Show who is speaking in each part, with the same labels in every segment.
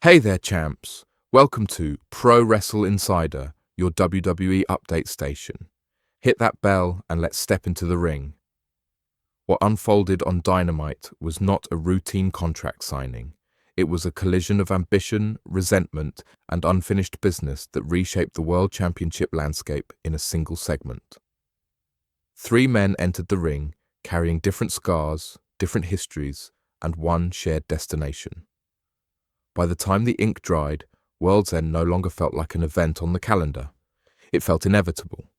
Speaker 1: Hey there, champs. Welcome to Pro Wrestle Insider, your WWE update station. Hit that bell and let's step into the ring. What unfolded on Dynamite was not a routine contract signing. It was a collision of ambition, resentment, and unfinished business that reshaped the World Championship landscape in a single segment. 3 men entered the ring, carrying different scars, different histories, and one shared destination. By the time the ink dried, World's End no longer felt like an event on the calendar. It felt inevitable.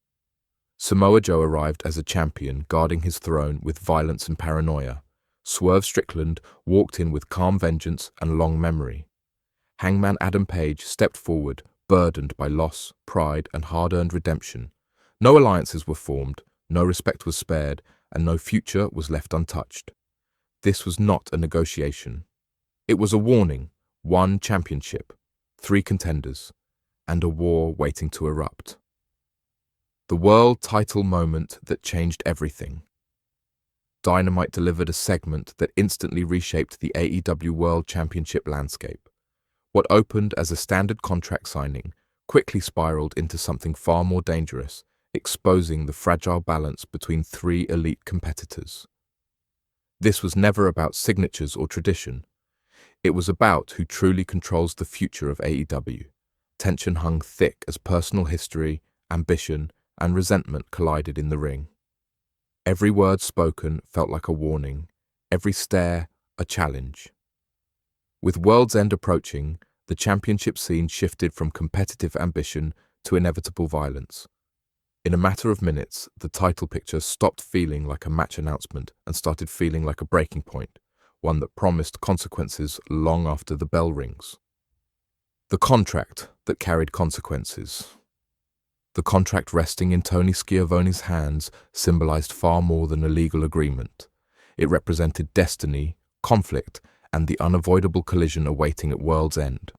Speaker 1: Samoa Joe arrived as a champion, guarding his throne with violence and paranoia. Swerve Strickland walked in with calm vengeance and long memory. Hangman Adam Page stepped forward, burdened by loss, pride, and hard-earned redemption. No alliances were formed, no respect was spared, and no future was left untouched. This was not a negotiation. It was a warning. 1 championship, 3 contenders, and a war waiting to erupt. The world title moment that changed everything. Dynamite delivered a segment that instantly reshaped the AEW World Championship landscape. What opened as a standard contract signing quickly spiraled into something far more dangerous, exposing the fragile balance between 3 elite competitors. This was never about signatures or tradition. It was about who truly controls the future of AEW. Tension hung thick as personal history, ambition, and resentment collided in the ring. Every word spoken felt like a warning, every stare a challenge. With World's End approaching, the championship scene shifted from competitive ambition to inevitable violence. In a matter of minutes, the title picture stopped feeling like a match announcement and started feeling like a breaking point. One that promised consequences long after the bell rings. The contract that carried consequences. The contract resting in Tony Schiavone's hands symbolized far more than a legal agreement. It represented destiny, conflict, and the unavoidable collision awaiting at World's End.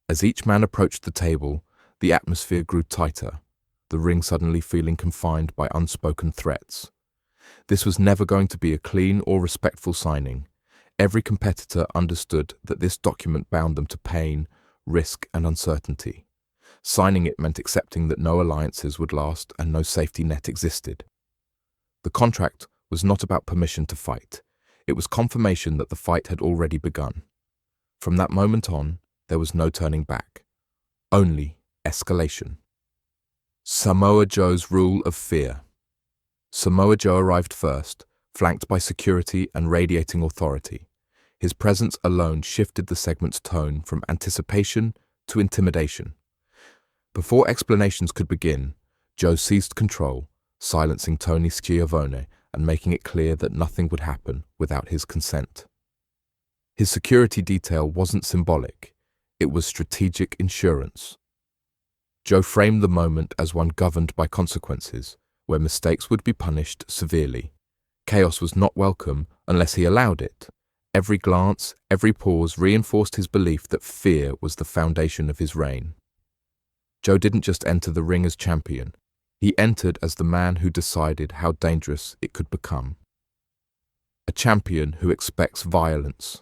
Speaker 1: As each man approached the table, the atmosphere grew tighter, the ring suddenly feeling confined by unspoken threats. This was never going to be a clean or respectful signing. Every competitor understood that this document bound them to pain, risk, and uncertainty. Signing it meant accepting that no alliances would last and no safety net existed. The contract was not about permission to fight. It was confirmation that the fight had already begun. From that moment on, there was no turning back. Only escalation. Samoa Joe's rule of fear. Samoa Joe arrived first, flanked by security and radiating authority. His presence alone shifted the segment's tone from anticipation to intimidation. Before explanations could begin, Joe seized control, silencing Tony Schiavone and making it clear that nothing would happen without his consent. His security detail wasn't symbolic, it was strategic insurance. Joe framed the moment as one governed by consequences, where mistakes would be punished severely. Chaos was not welcome unless he allowed it. Every glance, every pause reinforced his belief that fear was the foundation of his reign. Joe didn't just enter the ring as champion. He entered as the man who decided how dangerous it could become. A champion who expects violence.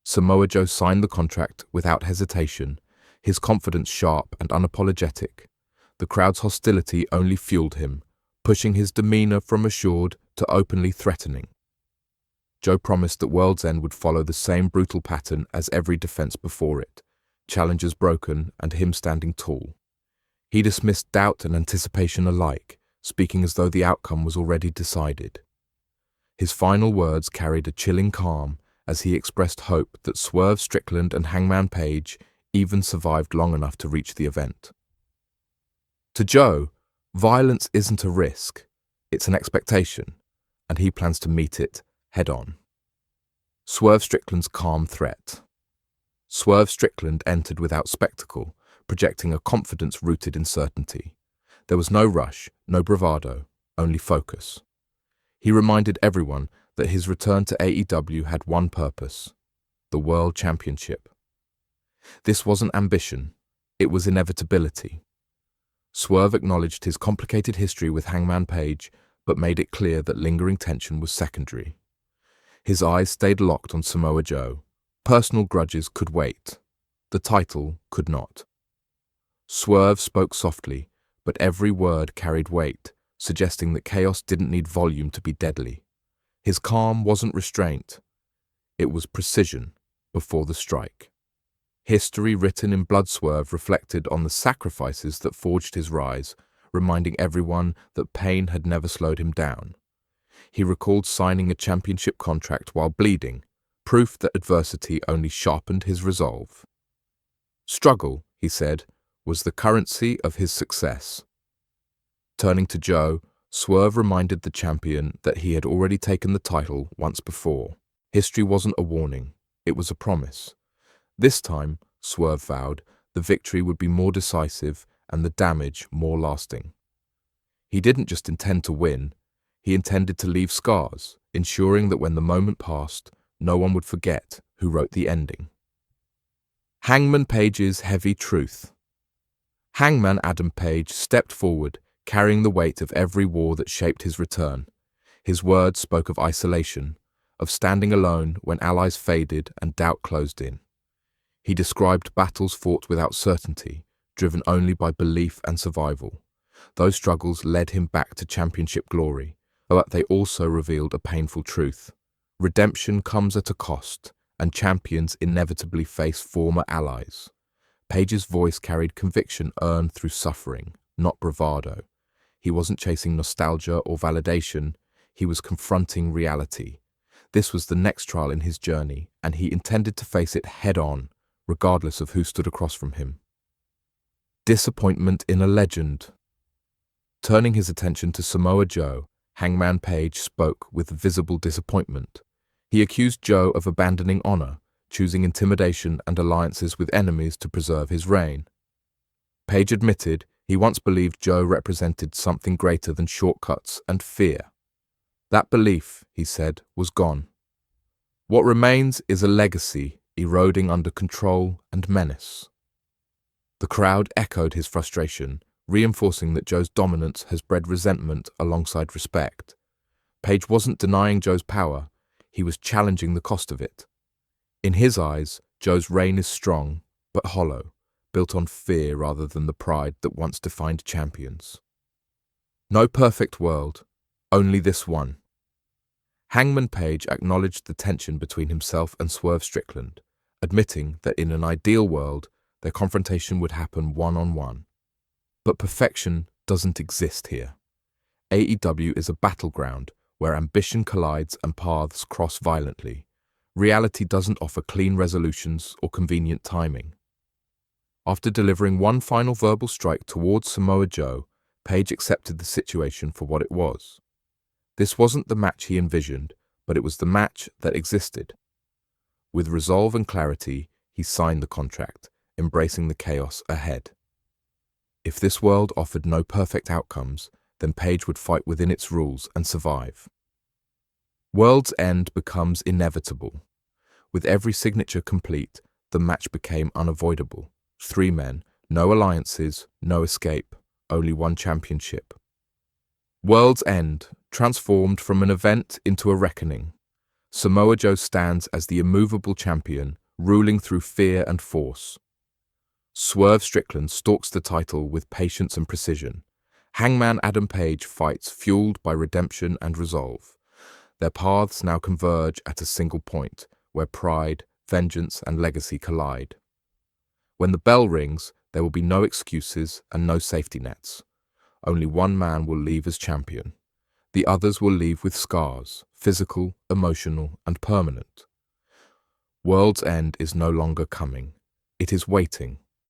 Speaker 1: Samoa Joe signed the contract without hesitation, his confidence sharp and unapologetic. The crowd's hostility only fueled him, pushing his demeanor from assured to openly threatening. Joe promised that World's End would follow the same brutal pattern as every defense before it, challengers broken and him standing tall. He dismissed doubt and anticipation alike, speaking as though the outcome was already decided. His final words carried a chilling calm as he expressed hope that Swerve Strickland and Hangman Page even survived long enough to reach the event. To Joe, violence isn't a risk, it's an expectation, and he plans to meet it head-on. Swerve Strickland's calm threat. Swerve Strickland entered without spectacle, projecting a confidence rooted in certainty. There was no rush, no bravado, only focus. He reminded everyone that his return to AEW had one purpose: the World Championship. This wasn't ambition, it was inevitability. Swerve acknowledged his complicated history with Hangman Page, but made it clear that lingering tension was secondary. His eyes stayed locked on Samoa Joe, Personal grudges could wait. The title could not. Swerve spoke softly, but every word carried weight, suggesting that chaos didn't need volume to be deadly. His calm wasn't restraint. It was precision before the strike. History written in blood Swerve reflected on the sacrifices that forged his rise, reminding everyone that pain had never slowed him down. He recalled signing a championship contract while bleeding, proof that adversity only sharpened his resolve. Struggle, he said, was the currency of his success. Turning to Joe, Swerve reminded the champion that he had already taken the title once before. History wasn't a warning, it was a promise. This time, Swerve vowed, the victory would be more decisive and the damage more lasting. He didn't just intend to win, he intended to leave scars, ensuring that when the moment passed, no one would forget who wrote the ending. Hangman Page's heavy truth. Hangman Adam Page stepped forward, carrying the weight of every war that shaped his return. His words spoke of isolation, of standing alone when allies faded and doubt closed in. He described battles fought without certainty, driven only by belief and survival. Those struggles led him back to championship glory, but they also revealed a painful truth. Redemption comes at a cost, and champions inevitably face former allies. Page's voice carried conviction earned through suffering, not bravado. He wasn't chasing nostalgia or validation, he was confronting reality. This was the next trial in his journey, and he intended to face it head-on, regardless of who stood across from him. Disappointment in a legend. Turning his attention to Samoa Joe, Hangman Page spoke with visible disappointment. He accused Joe of abandoning honor, choosing intimidation and alliances with enemies to preserve his reign. Page admitted he once believed Joe represented something greater than shortcuts and fear. That belief, he said, was gone. What remains is a legacy eroding under control and menace. The crowd echoed his frustration, reinforcing that Joe's dominance has bred resentment alongside respect. Page wasn't denying Joe's power, he was challenging the cost of it. In his eyes, Joe's reign is strong, but hollow, built on fear rather than the pride that once defined champions. No perfect world, only this one. Hangman Page acknowledged the tension between himself and Swerve Strickland, admitting that in an ideal world, their confrontation would happen one-on-one. But perfection doesn't exist here. AEW is a battleground where ambition collides and paths cross violently. Reality doesn't offer clean resolutions or convenient timing. After delivering one final verbal strike towards Samoa Joe, Page accepted the situation for what it was. This wasn't the match he envisioned, but it was the match that existed. With resolve and clarity, he signed the contract, embracing the chaos ahead. If this world offered no perfect outcomes, then Page would fight within its rules and survive. World's End becomes inevitable. With every signature complete, the match became unavoidable. 3 men, no alliances, no escape, only one championship. World's End, transformed from an event into a reckoning. Samoa Joe stands as the immovable champion, ruling through fear and force. Swerve Strickland stalks the title with patience and precision. Hangman Adam Page fights fueled by redemption and resolve. Their paths now converge at a single point, where pride, vengeance, and legacy collide. When the bell rings, there will be no excuses and no safety nets. Only one man will leave as champion. The others will leave with scars, physical, emotional, and permanent. World's End is no longer coming. It is waiting,